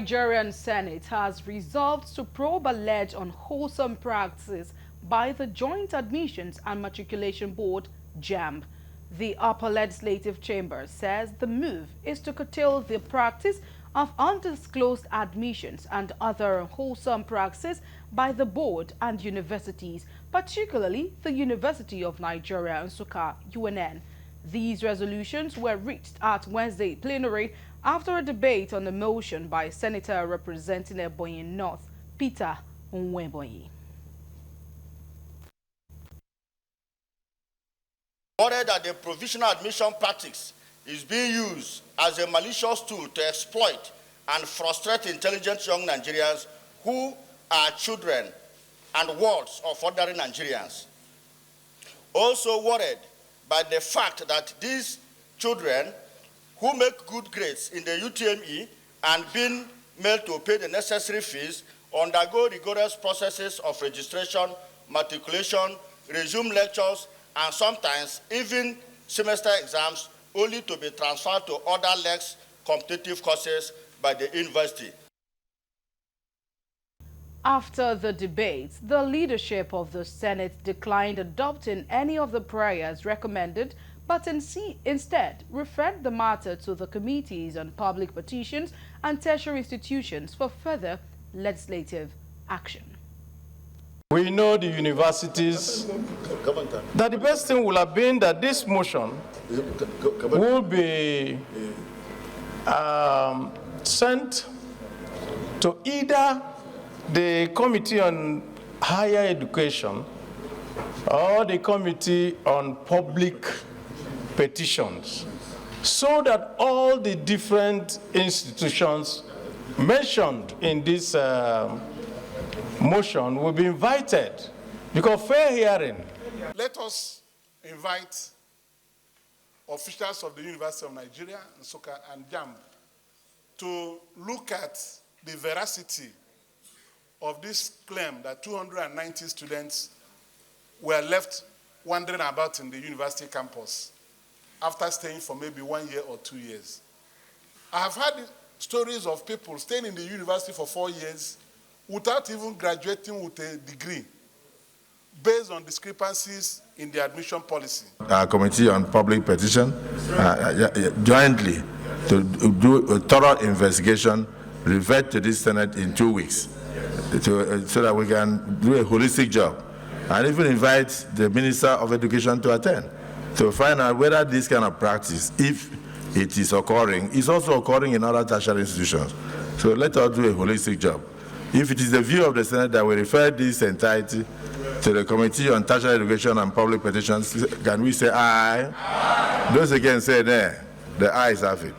Nigerian Senate has resolved to probe alleged unwholesome practices by the Joint Admissions and Matriculation Board, Jamb. The upper legislative chamber says the move is to curtail the practice of undisclosed admissions and other unwholesome practices by the board and universities, particularly the University of Nigeria, Nsukka, UNN. These resolutions were reached at Wednesday plenary after a debate on a motion by Senator representing Ebonyi North, Peter Unwholesome. Ordered that the provisional admission practice is being used as a malicious tool to exploit and frustrate intelligent young Nigerians who are children and wards of ordinary Nigerians. Also worried by the fact that these children who make good grades in the UTME and been made to pay the necessary fees undergo rigorous processes of registration, matriculation, resume lectures, and sometimes even semester exams, only to be transferred to other less competitive courses by the university. After the debate, the leadership of the Senate declined adopting any of the prayers recommended, but instead referred the matter to the Committees on Public Petitions and Tertiary Institutions for further legislative action. We know the universities that the best thing will have been that this motion will be sent to either the Committee on Higher Education or the Committee on Public Petitions, so that all the different institutions mentioned in this motion will be invited, because fair hearing. Let us invite officials of the University of Nigeria, Nsukka, and Jamb to look at the veracity of this claim that 290 students were left wandering about in the university campus after staying for maybe 1 year or 2 years. I have heard stories of people staying in the university for 4 years without even graduating with a degree, based on discrepancies in the admission policy. Our Committee on Public Petition jointly to do a thorough investigation, revert to this Senate in 2 weeks, so that we can do a holistic job, and even invite the Minister of Education to attend, to find out whether this kind of practice, if it is occurring, is also occurring in other tertiary institutions. So let us do a holistic job. If it is the view of the Senate that we refer this entirety to the Committee on Tertiary Education and Public Petitions, can we say aye? Aye. Those again say nay. The ayes have it.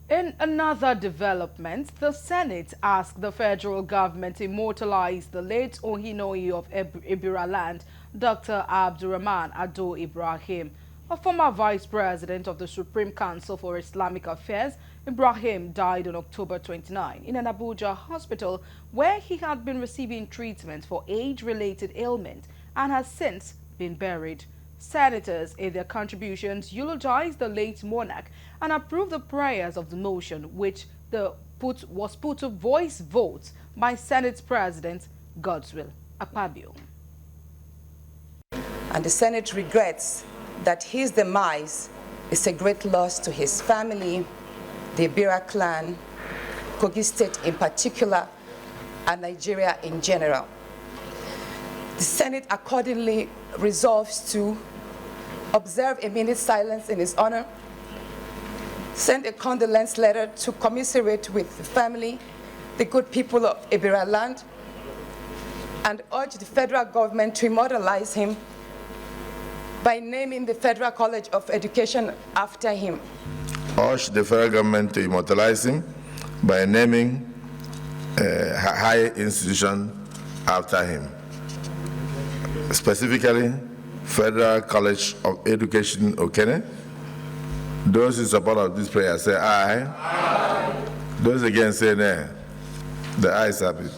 In another development, the Senate asked the federal government to immortalize the late Ohinoi of Ibiraland, Dr. Abdurrahman Ado Ibrahim. A former vice president of the Supreme Council for Islamic Affairs, Ibrahim died on October 29 in an Abuja hospital where he had been receiving treatment for age-related ailment and has since been buried. Senators, in their contributions, eulogized the late monarch and approved the prayers of the motion, which was put to voice votes by Senate President Godswill Akpabio. And the Senate regrets that his demise is a great loss to his family, the Ibira clan, Kogi State in particular, and Nigeria in general. The Senate accordingly resolves to observe a minute's silence in his honor, send a condolence letter to commiserate with the family, the good people of Ibira land, and urge the federal government to immortalize him by naming the Federal College of Education after him. Urge the federal government to immortalize him by naming a higher institution after him. Specifically, Federal College of Education, Okene. Those in support of this prayer say aye. Aye. Those against say nay. The ayes have it.